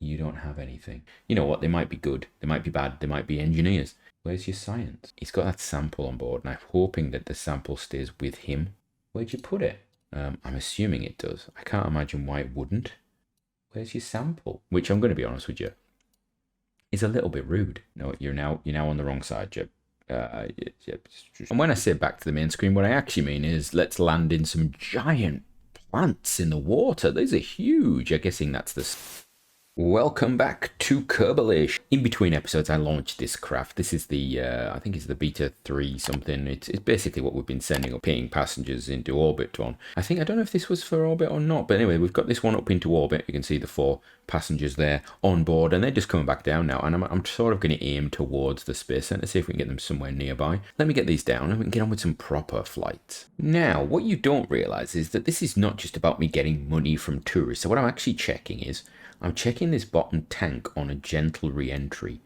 You don't have anything. You know what? They might be good. They might be bad. They might be engineers. Where's your science? He's got that sample on board, and I'm hoping that the sample stays with him. Where'd you put it? I'm assuming it does. I can't imagine why it wouldn't. Where's your sample? Which, I'm going to be honest with you, is a little bit rude. No, you're now on the wrong side, Jeb. And when I say back to the main screen, what I actually mean is let's land in some giant plants in the water. These are huge. I'm guessing that's the... Welcome back to Kerbalish. In between episodes, I launched this craft. This is the, I think it's the beta 3 something. It's basically what we've been sending up, paying passengers into orbit on. I don't know if this was for orbit or not, but anyway, we've got this one up into orbit. You can see the 4 passengers there on board, and they're just coming back down now. And I'm sort of going to aim towards the Space Center, see if we can get them somewhere nearby. Let me get these down, and we can get on with some proper flights. Now, what you don't realize is that this is not just about me getting money from tourists. So what I'm actually checking is, I'm checking this bottom tank on a gentle re-entry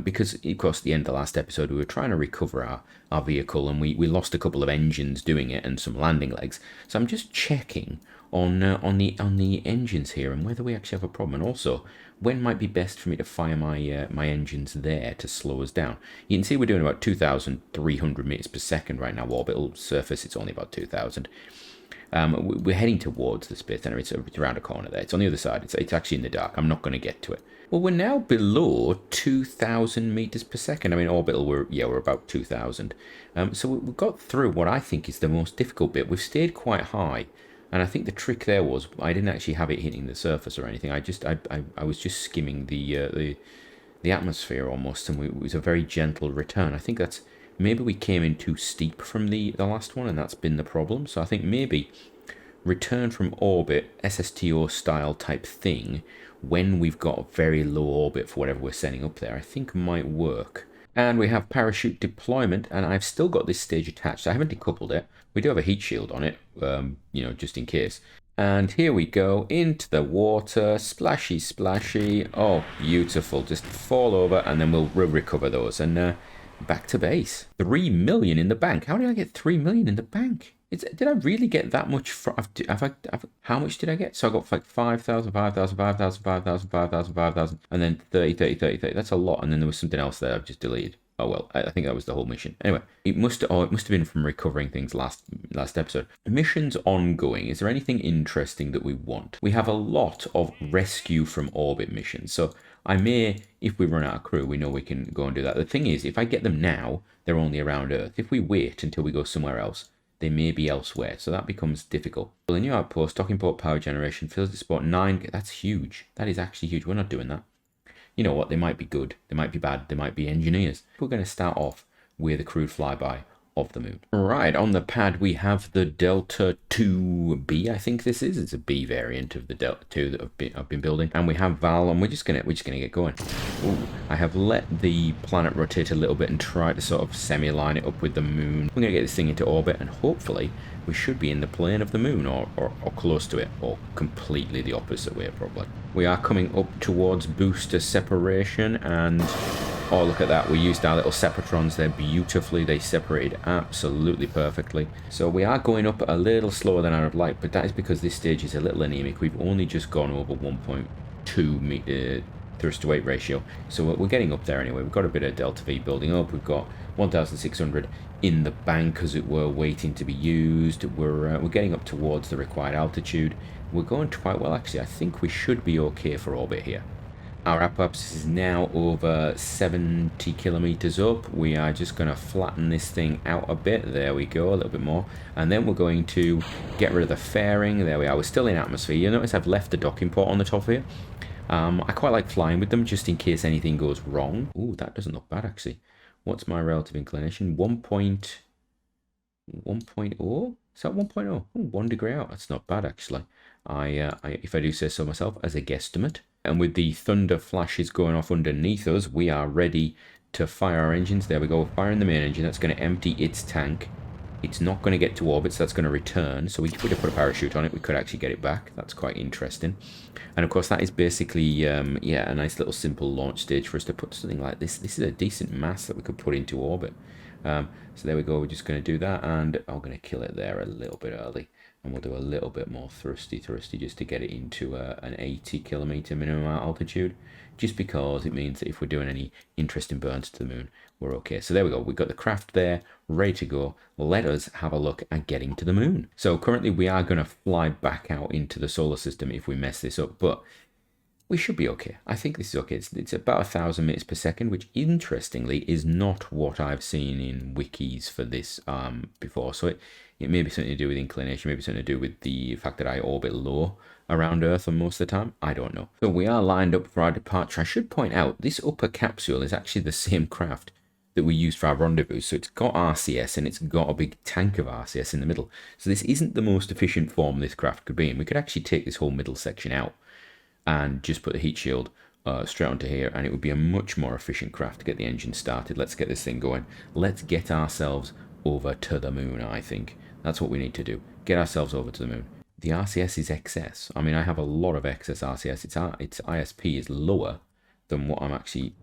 because, of course, at the end of the last episode, we were trying to recover our vehicle and we lost a couple of engines doing it and some landing legs. So I'm just checking on the engines here and whether we actually have a problem. And also, when might be best for me to fire my engines there to slow us down. You can see we're doing about 2,300 meters per second right now. Orbital surface, it's only about 2,000. We're heading towards the Space Center. It's around a corner there. It's on the other side. It's actually in the dark. I'm not going to get to it. Well, we're now below 2,000 meters per second. I mean, orbital, we're about 2,000. So we got through what I think is the most difficult bit. We've stayed quite high. And I think the trick there was I didn't actually have it hitting the surface or anything. I was just skimming the atmosphere almost. And it was a very gentle return. I think that's... Maybe we came in too steep from the last one, and that's been the problem. So I think maybe return from orbit, SSTO style type thing, when we've got very low orbit for whatever we're sending up there, I think might work. And we have parachute deployment, and I've still got this stage attached. I haven't decoupled it. We do have a heat shield on it, just in case. And here we go, into the water, splashy, splashy. Oh, beautiful. Just fall over, and then we'll recover those. And back to base. 3 million in the bank. How did I get 3 million in the bank? Did I really get that much? How much did I get? So I got like 5,000, 5,000, 5,000, 5,000, 5,000, 5,000, and then 30, 30, 30, 30. That's a lot. And then there was something else there I've just deleted. Oh well, I think that was the whole mission. Anyway, it must have been from recovering things last episode. Missions ongoing. Is there anything interesting that we want? We have a lot of rescue from orbit missions. So I may, if we run out of crew, we know we can go and do that. The thing is, if I get them now, they're only around Earth. If we wait until we go somewhere else, they may be elsewhere. So that becomes difficult. Well, the new outpost, docking port power generation, fills the spot 9. That's huge. That is actually huge. We're not doing that. You know what? They might be good. They might be bad. They might be engineers. We're going to start off with a crude flyby of the moon. Right, on the pad we have the Delta 2B, I think this is. It's a B variant of the Delta 2 that I've been building. And we have Val, and we're just gonna get going. Ooh, I have let the planet rotate a little bit and try to sort of semi-line it up with the moon. We're gonna get this thing into orbit, and hopefully we should be in the plane of the moon, or close to it, or completely the opposite way probably. We are coming up towards booster separation, and oh, look at that. We used our little separatrons there beautifully. They separated absolutely perfectly. So we are going up a little slower than I would like, but that is because this stage is a little anemic. We've only just gone over 1.2 meter thrust to weight ratio. So we're getting up there anyway. We've got a bit of delta V building up. We've got 1,600 in the bank, as it were, waiting to be used. We're getting up towards the required altitude. We're going quite well, actually. I think we should be okay for orbit here. Our apoapsis is now over 70 kilometers up. We are just going to flatten this thing out a bit. There we go, a little bit more. And then we're going to get rid of the fairing. There we are. We're still in atmosphere. You'll notice I've left the docking port on the top here. I quite like flying with them just in case anything goes wrong. Ooh, that doesn't look bad, actually. What's my relative inclination? 1.0? Is that 1.0? Oh, 1 degree out. That's not bad, actually. If I do say so myself, as a guesstimate. And with the thunder flashes going off underneath us, we are ready to fire our engines. There we go, firing the main engine. That's going to empty its tank. It's not going to get to orbit, so that's going to return. So if we could put a parachute on it, we could actually get it back. That's quite interesting. And of course, that is basically, a nice little simple launch stage for us to put something like this. This is a decent mass that we could put into orbit. So there we go, we're just going to do that, and I'm going to kill it there a little bit early. And we'll do a little bit more thrusty just to get it into an 80 kilometer minimum altitude, just because it means that if we're doing any interesting burns to the moon, we're okay. So there we go. We've got the craft there ready to go. Let us have a look at getting to the moon. So currently we are going to fly back out into the solar system if we mess this up, but we should be okay. I think this is okay. It's about 1,000 meters per second, which interestingly is not what I've seen in wikis for this before. So it may be something to do with inclination, maybe something to do with the fact that I orbit low around Earth on most of the time. I don't know. So we are lined up for our departure. I should point out, this upper capsule is actually the same craft that we used for our rendezvous. So it's got RCS and it's got a big tank of RCS in the middle. So this isn't the most efficient form this craft could be in. We could actually take this whole middle section out and just put the heat shield straight onto here, and it would be a much more efficient craft to get the engine started. Let's get this thing going. Let's get ourselves over to the moon, I think. That's what we need to do. Get ourselves over to the moon. The RCS is excess. I mean, I have a lot of excess RCS. Its ISP is lower than what I'm actually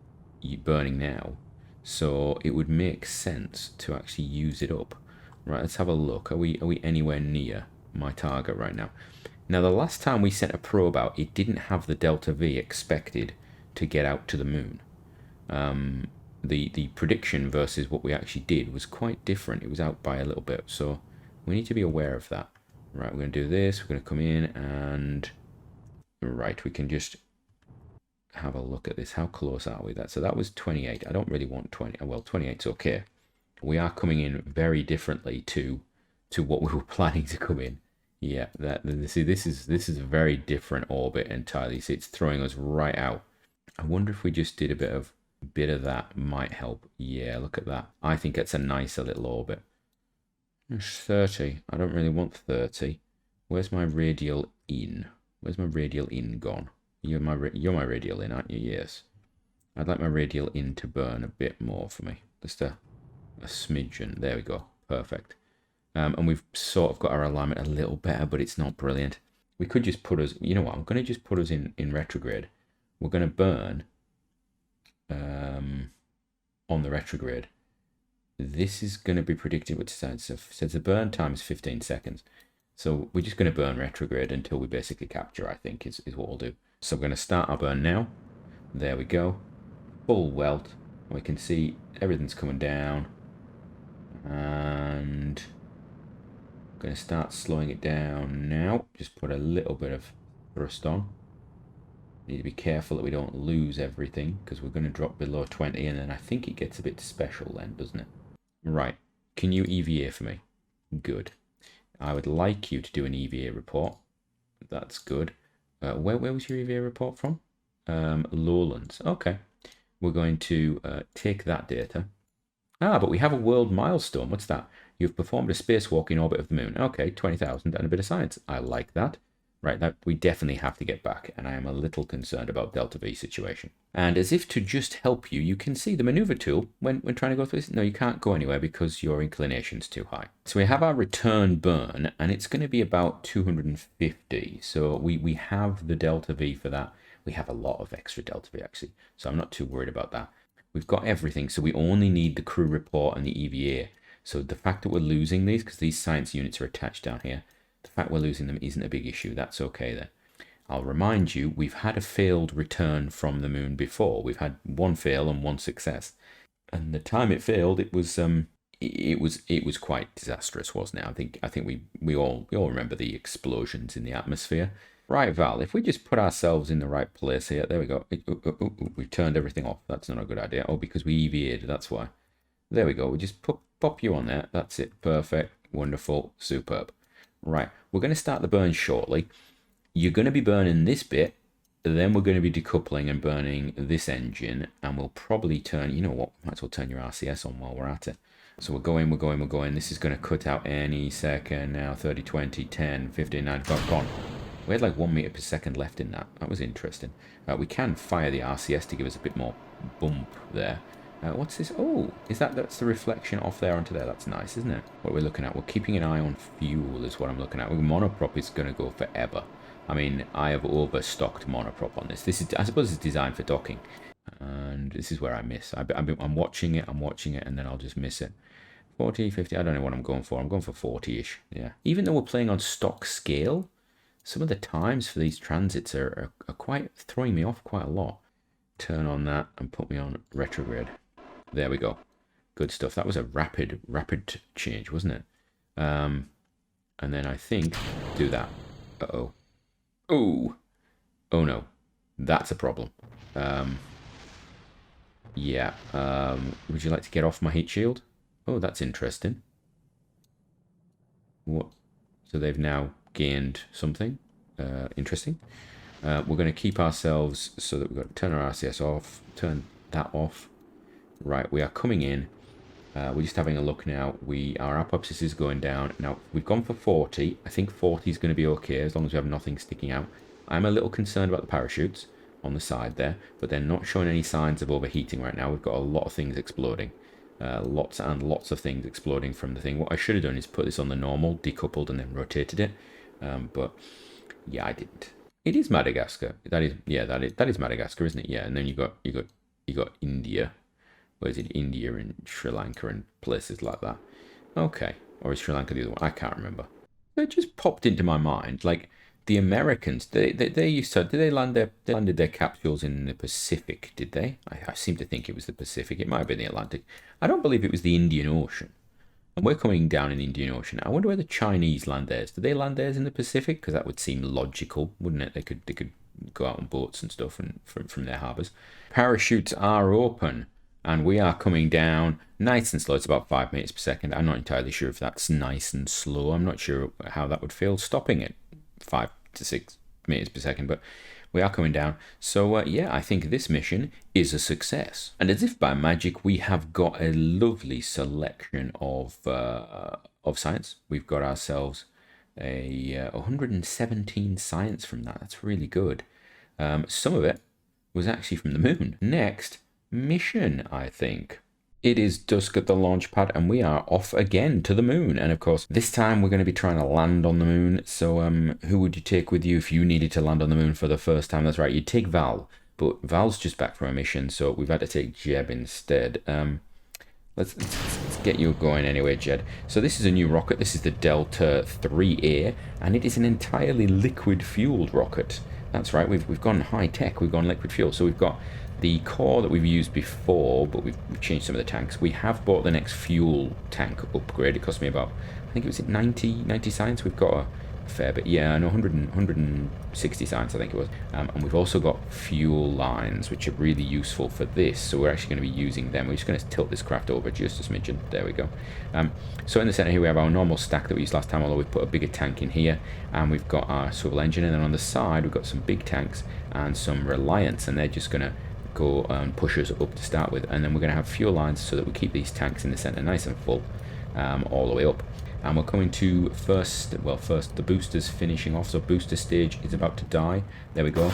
burning now. So it would make sense to actually use it up. Right, let's have a look. Are we anywhere near my target right now? Now, the last time we sent a probe out, it didn't have the delta V expected to get out to the moon. The prediction versus what we actually did was quite different. It was out by a little bit, so we need to be aware of that. Right, we're going to do this. We're going to come in and... Right, we can just have a look at this. How close are we? So that was 28. I don't really want 20. Well, 28's okay. We are coming in very differently to what we were planning to come in. Yeah, see, this is a very different orbit entirely. See, it's throwing us right out. I wonder if we just did a bit of that might help. Yeah, look at that. I think it's a nicer little orbit. There's 30. I don't really want 30. Where's my radial in? Where's my radial in gone? You're my radial in, aren't you? Yes. I'd like my radial in to burn a bit more for me. Just a smidgen. There we go. Perfect. And we've sort of got our alignment a little better, but it's not brilliant. We could just put us, you know what, I'm going to just put us in retrograde. We're going to burn on the retrograde. This is going to be predicted, which says the burn time is 15 seconds. So we're just going to burn retrograde until we basically capture, I think, is what we'll do. So we're going to start our burn now. There we go. Full welt. We can see everything's coming down. And... going to start slowing it down now. Just put a little bit of thrust on. Need to be careful that we don't lose everything, because we're going to drop below 20, and then I think it gets a bit special then, doesn't it? Right. Can you EVA for me? Good. I would like you to do an EVA report. That's good. Where was your EVA report from? Lowlands. Okay. We're going to take that data. Ah, but we have a world milestone. What's that? You've performed a spacewalk in orbit of the moon. Okay, 20,000 and a bit of science. I like that. Right, that we definitely have to get back, and I am a little concerned about Delta V situation. And as if to just help you, you can see the maneuver tool when trying to go through this. No, you can't go anywhere because your inclination's too high. So we have our return burn, and it's going to be about 250. So we have the Delta V for that. We have a lot of extra Delta V, actually, so I'm not too worried about that. We've got everything, so we only need the crew report and the EVA. So the fact that we're losing these, because these science units are attached down here, the fact we're losing them isn't a big issue. That's okay then. I'll remind you, we've had a failed return from the moon before. We've had one fail and one success. And the time it failed, it was quite disastrous, wasn't it? I think we all remember the explosions in the atmosphere. Right, Val, if we just put ourselves in the right place here, there we go. We've turned everything off. That's not a good idea. Oh, because we EVA'd, that's why. There we go. We just pop you on there. That's it. Perfect. Wonderful. Superb. Right, we're going to start the burn shortly. You're going to be burning this bit, then we're going to be decoupling and burning this engine, and we'll probably turn, you know what, might as well turn your RCS on while we're at it. So we're going. This is going to cut out any second now. 30, 20, 10, 15, 9, gone. We had like 1 meter per second left in that. That was interesting. We can fire the RCS to give us a bit more bump there. What's this? Oh, that's the reflection off there onto there. That's nice, isn't it? What we're looking at, we're keeping an eye on fuel is what I'm looking at. Monoprop is going to go forever. I mean, I have overstocked monoprop on this. This is, I suppose, it's designed for docking, and this is where I miss. I'm watching it, and then I'll just miss it. 40, 50, I don't know what I'm going for. I'm going for 40-ish, yeah. Even though we're playing on stock scale, some of the times for these transits are quite throwing me off quite a lot. Turn on that and put me on retrograde. There we go. Good stuff. That was a rapid change, wasn't it? And then I think do that. Uh-oh. Oh. Oh no. That's a problem. Yeah. Would you like to get off my heat shield? Oh, that's interesting. What? So they've now gained something interesting. We're going to keep ourselves so that we've got to turn our RCS off, turn that off. Right, we are coming in. We're just having a look now. Our apopsis is going down. Now, we've gone for 40. I think 40 is going to be okay as long as we have nothing sticking out. I'm a little concerned about the parachutes on the side there, but they're not showing any signs of overheating right now. We've got a lot of things exploding. Lots and lots of things exploding from the thing. What I should have done is put this on the normal, decoupled, and then rotated it. But yeah, I didn't. It is Madagascar. That is Madagascar, isn't it? Yeah, and then you got India. Where is it? India and Sri Lanka and places like that. Okay, or is Sri Lanka the other one? I can't remember. It just popped into my mind. Like the Americans, they used to. Did they landed their capsules in the Pacific? Did they? I seem to think it was the Pacific. It might have been the Atlantic. I don't believe it was the Indian Ocean. And we're coming down in the Indian Ocean. I wonder where the Chinese land theirs. Do they land theirs in the Pacific? Because that would seem logical, wouldn't it? They could go out on boats and stuff and from their harbours. Parachutes are open, and we are coming down nice and slow. It's about 5 meters per second. I'm not entirely sure if that's nice and slow. I'm not sure how that would feel stopping at 5 to 6 meters per second, but we are coming down. So yeah, I think this mission is a success. And as if by magic, we have got a lovely selection of science. We've got ourselves a 117 science from that. That's really good. Some of it was actually from the moon. Next mission, I think. It is dusk at the launch pad, and we are off again to the moon. And of course, this time we're going to be trying to land on the moon. So who would you take with you if you needed to land on the moon for the first time? That's right, you'd take Val. But Val's just back from a mission, so we've had to take Jeb instead. Let's get you going anyway, Jed. So this is a new rocket. This is the Delta 3A, and it is an entirely liquid-fueled rocket. That's right, we've gone high-tech. We've gone liquid fuel. So we've got the core that we've used before, but we've changed some of the tanks. We have bought the next fuel tank upgrade. It cost me about, I think it was 90 science. We've got a fair bit. Yeah, no, 160 science, I think it was. And we've also got fuel lines, which are really useful for this. So we're actually going to be using them. We're just going to tilt this craft over just a smidgen. There we go. So in the center here, we have our normal stack that we used last time, although we've put a bigger tank in here. And we've got our swivel engine. And then on the side, we've got some big tanks and some Reliance. And they're just going to go and push us up to start with, and then we're going to have fuel lines so that we keep these tanks in the center nice and full all the way up. And we're coming to first the boosters finishing off. So booster stage is about to die. There we go.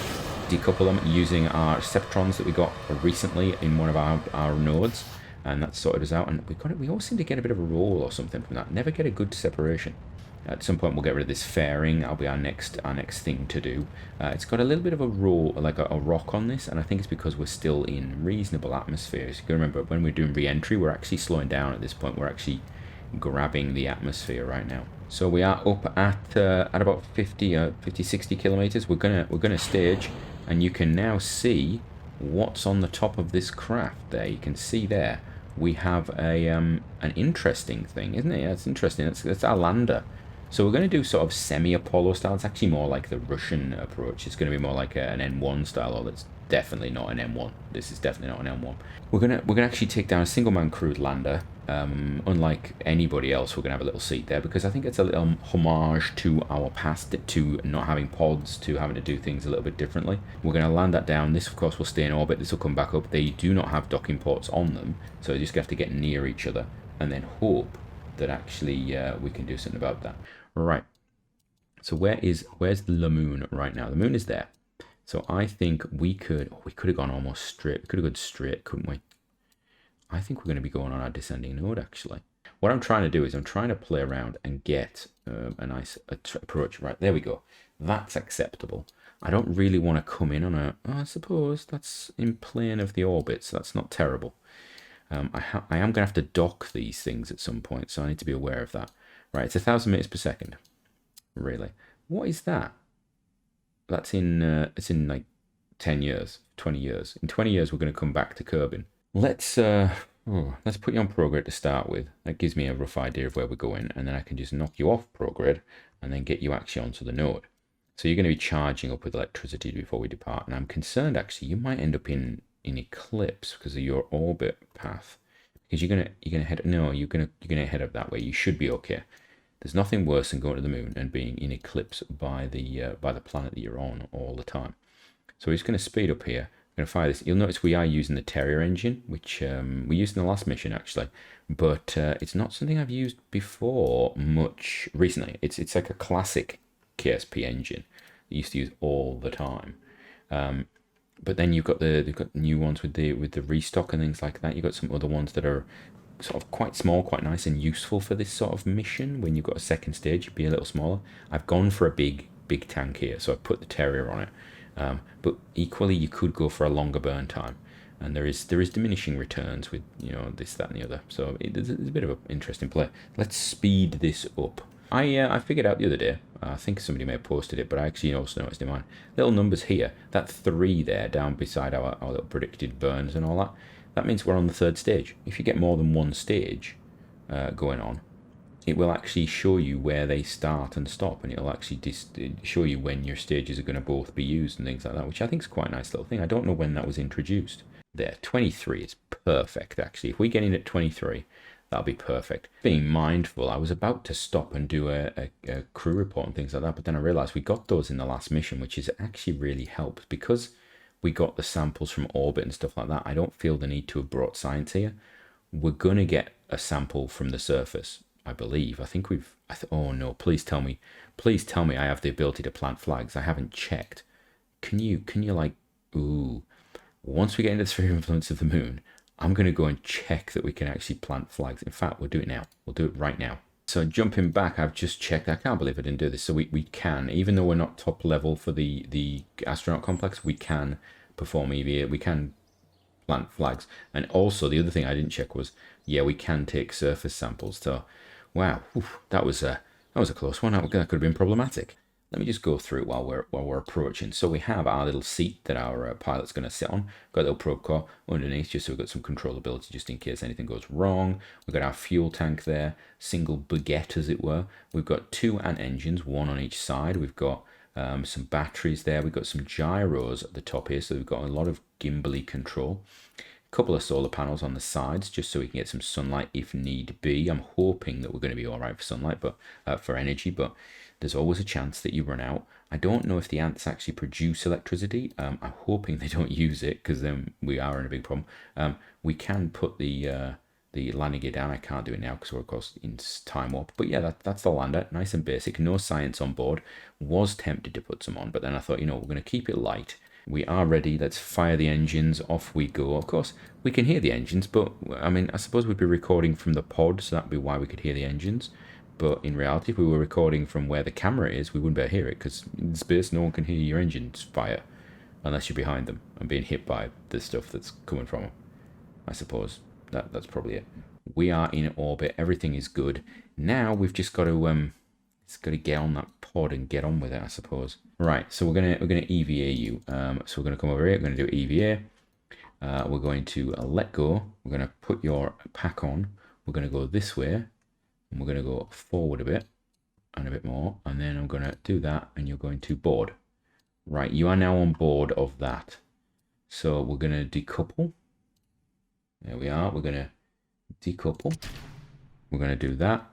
Decouple them using our Septrons that we got recently in one of our nodes, and that sorted us out. And we all seem to get a bit of a roll or something from that. Never get a good separation. At some point we'll get rid of this fairing. That'll be our next thing to do. It's got a little bit of a roll, like a rock on this, and I think it's because we're still in reasonable atmospheres. You can remember when we're doing re-entry, we're actually slowing down at this point. We're actually grabbing the atmosphere right now. So we are up at about 50, 60 kilometers. We're gonna stage, and you can now see what's on the top of this craft. There, you can see there we have an interesting thing, isn't it? Yeah, it's interesting. It's our lander. So we're going to do sort of semi-Apollo style. It's actually more like the Russian approach. It's going to be more like an N1 style, although it's definitely not an M1. This is definitely not an M1. We're gonna actually take down a single-man crewed lander. Unlike anybody else, we're going to have a little seat there because I think it's a little homage to our past, to not having pods, to having to do things a little bit differently. We're going to land that down. This, of course, will stay in orbit. This will come back up. They do not have docking ports on them, so you just have to get near each other and then hope that actually we can do something about that. Right. So where's the moon right now? The moon is there. So I think we could have gone almost straight. We could have gone straight, couldn't we? I think we're going to be going on our descending node, actually. What I'm trying to do is I'm trying to play around and get a nice approach. Right, there we go. That's acceptable. I don't really want to come in on I suppose that's in plane of the orbit, so that's not terrible. I am going to have to dock these things at some point, so I need to be aware of that. Right, it's 1,000 meters per second. Really? What is that? That's in, it's in like 10 years, 20 years. In 20 years, we're going to come back to Kerbin. Let's put you on ProGrid to start with. That gives me a rough idea of where we're going, and then I can just knock you off ProGrid and then get you actually onto the node. So you're going to be charging up with electricity before we depart, and I'm concerned actually you might end up in eclipse because of your orbit path, because you're gonna head you're gonna head up that way. You should be okay. There's nothing worse than going to the moon and being in eclipse by the planet that you're on all the time. So we're just going to speed up here. I'm going to fire this. You'll notice we are using the Terrier engine, which we used in the last mission actually, but it's not something I've used before much recently. It's like a classic KSP engine that you used to use all the time. But then they've got new ones with the ReStock and things like that. You've got some other ones that are sort of quite small, quite nice and useful for this sort of mission. When you've got a second stage, it'd be a little smaller. I've gone for a big tank here, so I put the Terrier on it. But equally, you could go for a longer burn time, and there is diminishing returns with this, that, and the other. So there's a bit of an interesting play. Let's speed this up. I figured out the other day. I think somebody may have posted it, but I actually also noticed in mine. Little numbers here. That 3 there down beside our little predicted burns and all that. That means we're on the 3rd stage. If you get more than one stage going on, it will actually show you where they start and stop, and it'll actually show you when your stages are going to both be used and things like that, which I think is quite a nice little thing. I don't know when that was introduced. There, 23 is perfect, actually. If we get in at 23, that'll be perfect. Being mindful, I was about to stop and do a crew report and things like that, but then I realized we got those in the last mission, which is actually really helped because we got the samples from orbit and stuff like that. I don't feel the need to have brought science here. We're going to get a sample from the surface, I believe. I think we've... oh no, please tell me I have the ability to plant flags. I haven't checked. Can you like... ooh. Once we get into the sphere of influence of the moon, I'm going to go and check that we can actually plant flags. In fact, we'll do it now. We'll do it right now. So jumping back, I've just checked. I can't believe I didn't do this. So we can, even though we're not top level for the astronaut complex, we can perform EVA. We can plant flags. And also the other thing I didn't check was, yeah, we can take surface samples. So, wow, that was a close one. That could have been problematic. Let me just go through it while we're approaching. So we have our little seat that our pilot's going to sit on. Got a little probe core underneath, just so we've got some controllability just in case anything goes wrong. We've got our fuel tank there, single baguette as it were. We've got 2 ant engines, 1 on each side. We've got some batteries there. We've got some gyros at the top here, so we've got a lot of gimbally control. A couple of solar panels on the sides, just so we can get some sunlight if need be. I'm hoping that we're going to be all right for sunlight, but for energy, but there's always a chance that you run out. I don't know if the ants actually produce electricity. I'm hoping they don't use it, because then we are in a big problem. We can put the landing gear down. I can't do it now because we're of course in time warp. But yeah, that's the lander. Nice and basic. No science on board. Was tempted to put some on, but then I thought, we're going to keep it light. We are ready. Let's fire the engines. Off we go. Of course, we can hear the engines, but I mean, I suppose we'd be recording from the pod, so that'd be why we could hear the engines. But in reality, if we were recording from where the camera is, we wouldn't be able to hear it, because in space, no one can hear your engines fire unless you're behind them and being hit by the stuff that's coming from them. I suppose that's probably it. We are in orbit. Everything is good. Now we've just got to get on that pod and get on with it, I suppose. Right. So we're gonna EVA you. So we're gonna come over here. We're gonna do EVA. We're going to let go. We're gonna put your pack on. We're gonna go this way. And we're going to go forward a bit and a bit more, and then I'm going to do that, and you're going to board. Right, you are now on board of that. So we're going to decouple. There we are. We're going to decouple. We're going to do that.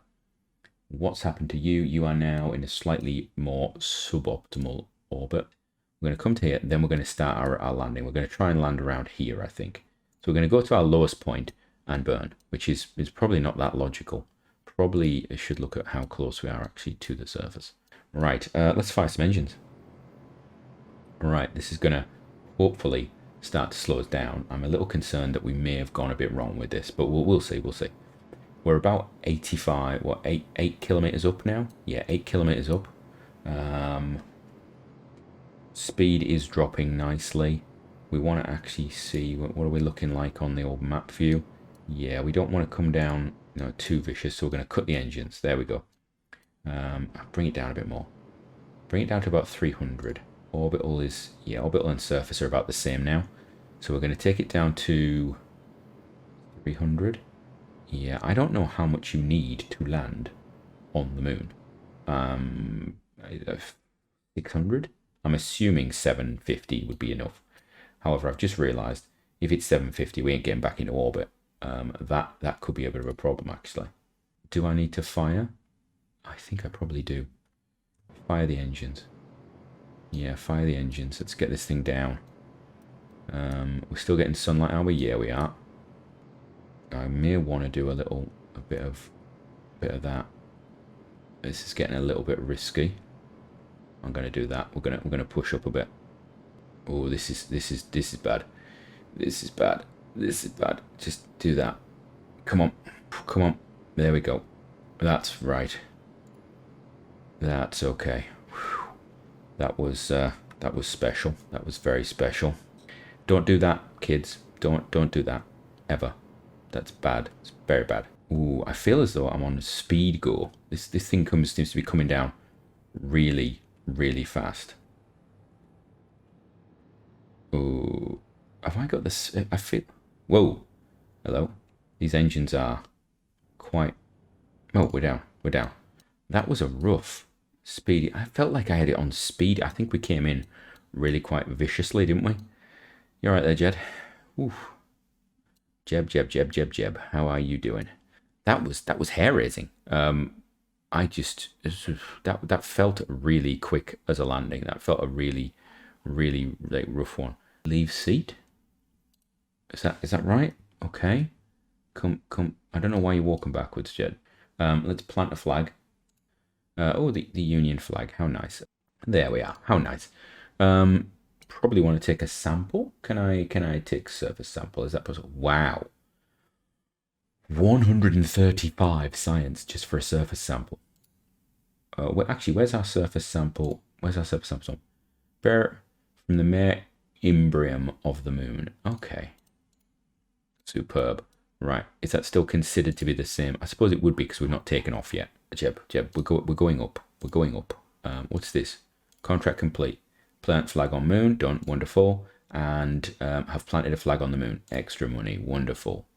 What's happened to you? You are now in a slightly more suboptimal orbit. We're going to come to here, then we're going to start our landing. We're going to try and land around here, I think. So we're going to go to our lowest point and burn, which is probably not that logical. Probably should look at how close we are actually to the surface. Right, let's fire some engines. Right, this is going to hopefully start to slow us down. I'm a little concerned that we may have gone a bit wrong with this, but we'll see, we'll see. We're about 85, what, 8 kilometers up now? Yeah, 8 kilometers up. Speed is dropping nicely. We want to actually see, what are we looking like on the old map view? Yeah, we don't want to come down, you know, too vicious, so we're going to cut the engines. There we go. Bring it down a bit more. Bring it down to about 300. Orbital is, yeah, orbital and surface are about the same now. So we're going to take it down to 300. Yeah, I don't know how much you need to land on the moon. 600? I'm assuming 750 would be enough. However, I've just realized if it's 750, we ain't getting back into orbit. That could be a bit of a problem, actually. Do I need to fire? I think I probably do. Fire the engines. Yeah, fire the engines. Let's get this thing down. We're still getting sunlight, are we? Yeah, we are. I may want to do a bit of that. This is getting a little bit risky. I'm going to do that. We're going to push up a bit. Oh, this is bad. This is bad. This is bad. Just do that. Come on. Come on. There we go. That's right. That's okay. Whew. That was special. That was very special. Don't do that, kids. Don't do that. Ever. That's bad. It's very bad. Ooh, I feel as though I'm on speed go. This thing seems to be coming down really, really fast. Ooh, have I got this? I feel. Whoa, hello. These engines are quite. Oh, we're down. We're down. That was a rough speedy. I felt like I had it on speed. I think we came in really quite viciously, didn't we? You're right there, Jed. Oof. Jeb. How are you doing? That was hair raising. I just that felt really quick as a landing. That felt a really like rough one. Leave seat. Is that right? Okay. Come. I don't know why you're walking backwards, Jed. Let's plant a flag. Oh, the Union flag. How nice. There we are. How nice. Probably want to take a sample. Can I take surface sample? Is that possible? Wow. 135 science just for a surface sample. Actually, where's our surface sample? Where's our surface sample? Bear from the mere imbrium of the moon. Okay. Superb. Right. Is that still considered to be the same? I suppose it would be because we've not taken off yet. Jeb, we're going up. We're going up. What's this? Contract complete. Plant flag on moon. Done. Wonderful. And have planted a flag on the moon. Extra money. Wonderful.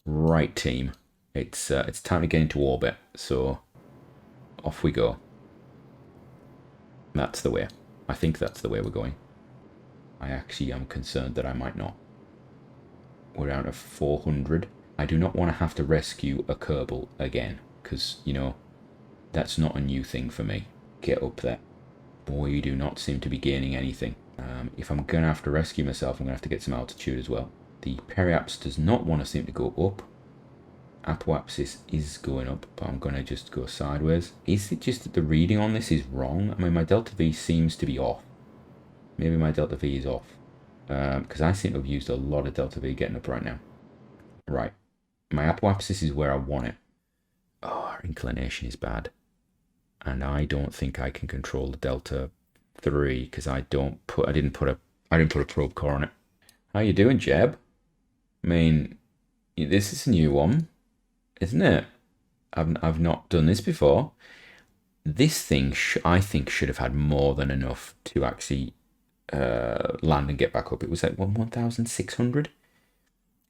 Right, team. It's time to get into orbit. So off we go. That's the way. I think that's the way we're going. I actually am concerned that I might not. We're down to 400. I do not want to have to rescue a Kerbal again, because, you know, that's not a new thing for me. Get up there. Boy, you do not seem to be gaining anything. If I'm going to have to rescue myself, I'm going to have to get some altitude as well. The periaps does not want to seem to go up. Apoapsis is going up, but I'm going to just go sideways. Is it just that the reading on this is wrong? I mean, my delta V seems to be off. Maybe my delta V is off. Because I seem to have used a lot of delta V getting up right now. Right. My apoapsis is where I want it. Oh, our inclination is bad. And I don't think I can control the delta 3 because I didn't put a probe core on it. How you doing, Jeb? I mean, this is a new one, isn't it? I've not done this before. This thing I think should have had more than enough to actually land and get back up. It was like 1,600.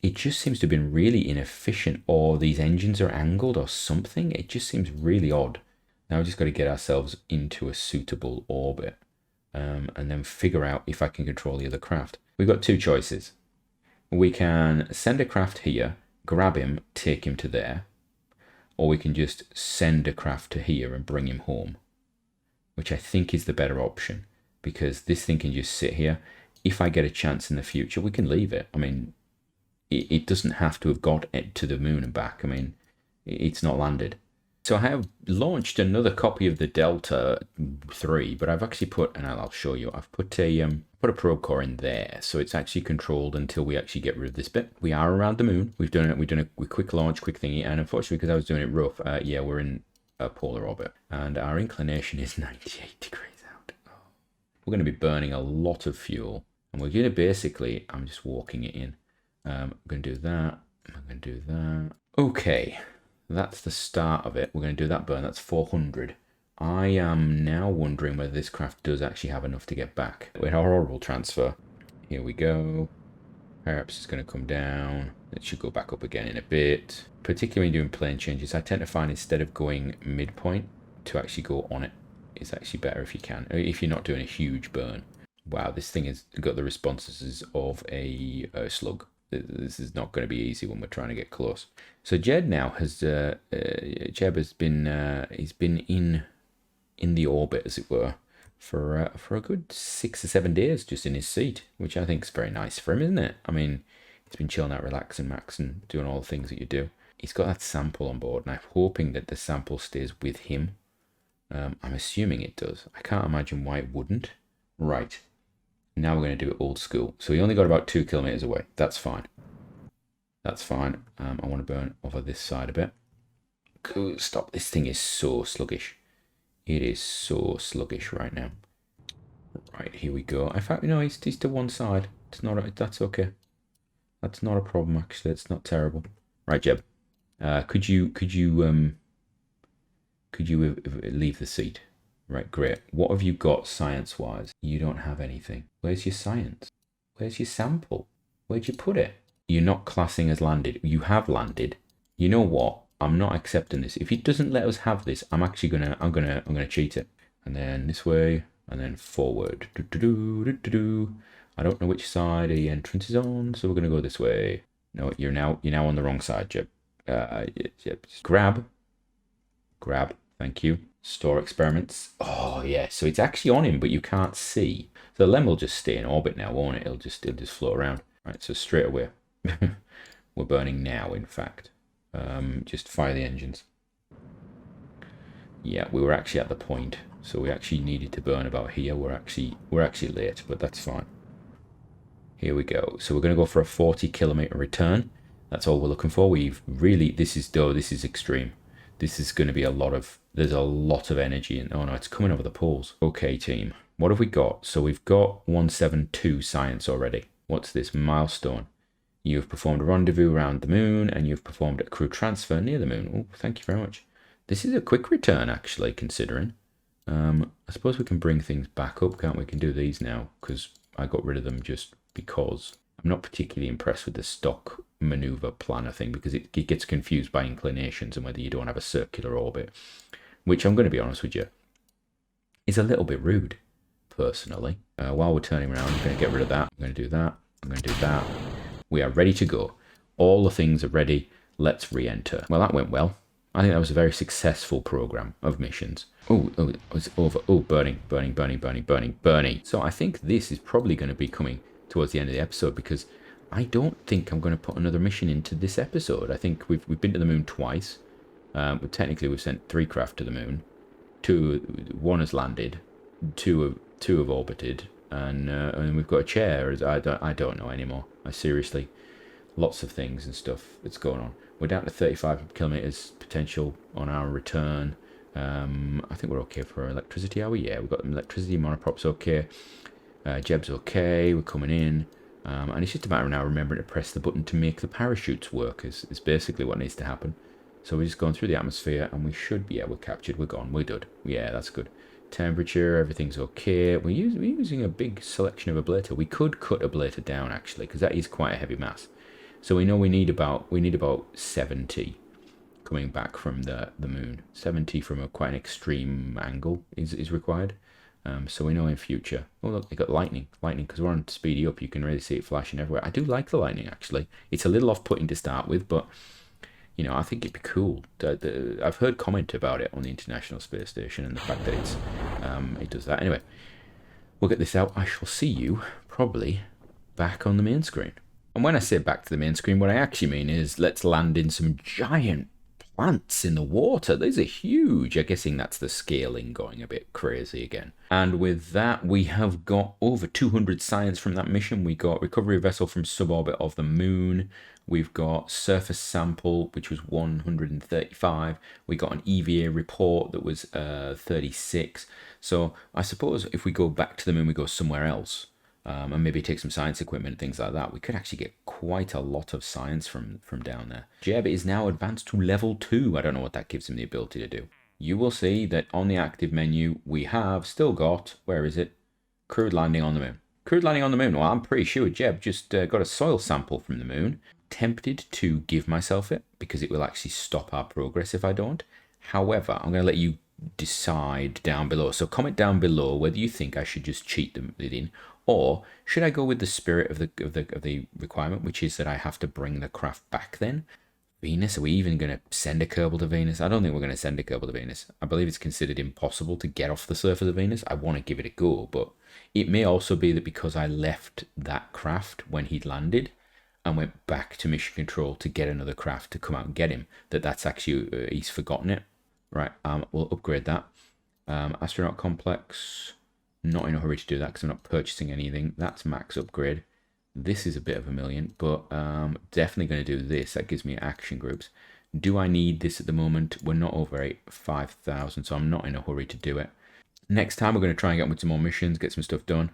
It just seems to have been really inefficient, or these engines are angled or something. It just seems really odd. Now we've just got to get ourselves into a suitable orbit and then figure out if I can control the other craft. We've got two choices. We can send a craft here, grab him, take him to there, or we can just send a craft to here and bring him home, which I think is the better option, because this thing can just sit here. If I get a chance in the future, we can leave it. I mean, it doesn't have to have got it to the moon and back. I mean, it's not landed. So I have launched another copy of the Delta 3, but I've actually put, and I'll show you, I've put a probe core in there, so it's actually controlled until we actually get rid of this bit. We are around the moon. We've done a quick launch, quick thingy, and unfortunately, because I was doing it rough, yeah, we're in a polar orbit, and our inclination is 98 degrees out. Oh. We're going to be burning a lot of fuel, and we're going to basically, I'm just walking it in. I'm going to do that, I'm going to do that. Okay, that's the start of it. We're going to do that burn. That's 400. I am now wondering whether this craft does actually have enough to get back. With our orbital transfer, here we go. Perhaps it's going to come down. It should go back up again in a bit. Particularly when doing plane changes, I tend to find instead of going midpoint, to actually go on it is actually better if you can. If you're not doing a huge burn. Wow, this thing has got the responses of a slug. This is not going to be easy when we're trying to get close. So Jed now has Jeb has been he's been in the orbit, as it were, for a good 6 or 7 days just in his seat, which I think is very nice for him, isn't it? I mean, he's been chilling out, relaxing, maxing, doing all the things that you do. He's got that sample on board, and I'm hoping that the sample stays with him. I'm assuming it does. I can't imagine why it wouldn't. Right. Now we're going to do it old school. So he only got about 2 kilometers away. That's fine. That's fine. I want to burn over this side a bit. Cool. Stop. This thing is so sluggish. It is so sluggish right now. Right, here we go. In fact, no, he's to one side. It's not. That's okay. That's not a problem, actually. It's not terrible. Right, Jeb. Could you leave the seat? Right, great. What have you got science-wise? You don't have anything. Where's your science? Where's your sample? Where'd you put it? You're not classing as landed. You have landed. You know what? I'm not accepting this. If he doesn't let us have this, I'm gonna cheat it. And then this way, and then forward. I don't know which side the entrance is on, so we're gonna go this way. No, you're now on the wrong side, Jeb. Just grab. Thank you. Store experiments. Oh yeah, so it's actually on him, but you can't see. So the LEM will just stay in orbit now, won't it? It'll just float around. Right, so straight away, we're burning now. In fact, just fire the engines. Yeah, we were actually at the point, so we actually needed to burn about here. We're actually late, but that's fine. Here we go. So we're going to go for a 40 kilometer return. That's all we're looking for. We've really, this is extreme. This is going to be there's a lot of energy in. Oh no, it's coming over the poles. Okay, team, what have we got? So we've got 172 science already. What's this milestone? You've performed a rendezvous around the moon, and you've performed a crew transfer near the moon. Oh, thank you very much. This is a quick return, actually, considering. I suppose we can bring things back up, can't we? We can do these now, because I got rid of them just because. I'm not particularly impressed with the stock maneuver planner thing, because it gets confused by inclinations and whether you don't have a circular orbit, which I'm going to be honest with you, is a little bit rude, personally. While we're turning around, I'm going to get rid of that. I'm going to do that. I'm going to do that. We are ready to go. All the things are ready. Let's re-enter. Well, that went well. I think that was a very successful program of missions. Oh, it's over. Oh, burning. So I think this is probably going to be coming towards the end of the episode, because I don't think I'm going to put another mission into this episode. I think we've been to the moon twice. But technically we've sent 3 craft to the moon. 1 has landed. 2 have orbited, and we've got a chair. I don't know anymore. I seriously, lots of things and stuff that's going on. We're down to 35 kilometers potential on our return. I think we're okay for electricity, are we? Yeah, we've got electricity. Monoprop's okay. Jeb's okay. We're coming in. And it's just a matter of now remembering to press the button to make the parachutes work is basically what needs to happen. So we're just going through the atmosphere, and we should be, yeah, we're captured, we're gone, we're good. Yeah, that's good. Temperature, everything's okay. We're using a big selection of ablator. We could cut ablator down, actually, because that is quite a heavy mass. So we know we need about 70 coming back from the moon. 70 from quite an extreme angle is required. So we know in future. Oh look, they got lightning, because we're on speedy up. You can really see it flashing everywhere. I do like the lightning, actually. It's a little off-putting to start with, but you know, I think it'd be cool. I've heard comment about it on the International Space Station, and the fact that it does that. Anyway, we'll get this out. I shall see you probably back on the main screen. And when I say back to the main screen, what I actually mean is let's land in some giant plants in the water. These are huge. I'm guessing that's the scaling going a bit crazy again. And with that, we have got over 200 science from that mission. We got recovery vessel from suborbit of the moon. We've got surface sample, which was 135. We got an EVA report that was 36. So I suppose if we go back to the moon, we go somewhere else. and maybe take some science equipment, things like that, we could actually get quite a lot of science from down there. Jeb is now advanced to level 2. I don't know what that gives him the ability to do. You will see that on the active menu, we have still got, where is it? Crewed landing on the moon. Crewed landing on the moon. Well, I'm pretty sure Jeb just got a soil sample from the moon. Tempted to give myself it because it will actually stop our progress if I don't. However, I'm going to let you decide down below. So comment down below whether you think I should just cheat it in, or should I go with the spirit of the requirement, which is that I have to bring the craft back then. Venus, are we even going to send a Kerbal to Venus? I don't think we're going to send a Kerbal to Venus. I believe it's considered impossible to get off the surface of Venus. I want to give it a go, but it may also be that because I left that craft when he'd landed and went back to mission control to get another craft to come out and get him, that's actually, he's forgotten it. Right, we'll upgrade that. Astronaut Complex, not in a hurry to do that because I'm not purchasing anything. That's max upgrade. This is a bit of a million, but definitely going to do this. That gives me action groups. Do I need this at the moment? We're not over 5,000, so I'm not in a hurry to do it. Next time, we're going to try and get with some more missions, get some stuff done.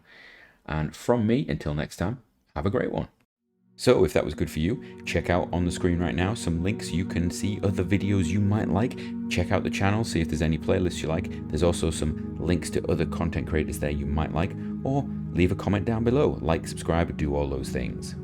And from me, until next time, have a great one. So if that was good for you, check out on the screen right now some links. You can see other videos you might like. Check out the channel, see if there's any playlists you like. There's also some links to other content creators there you might like, or leave a comment down below. Like, subscribe, do all those things.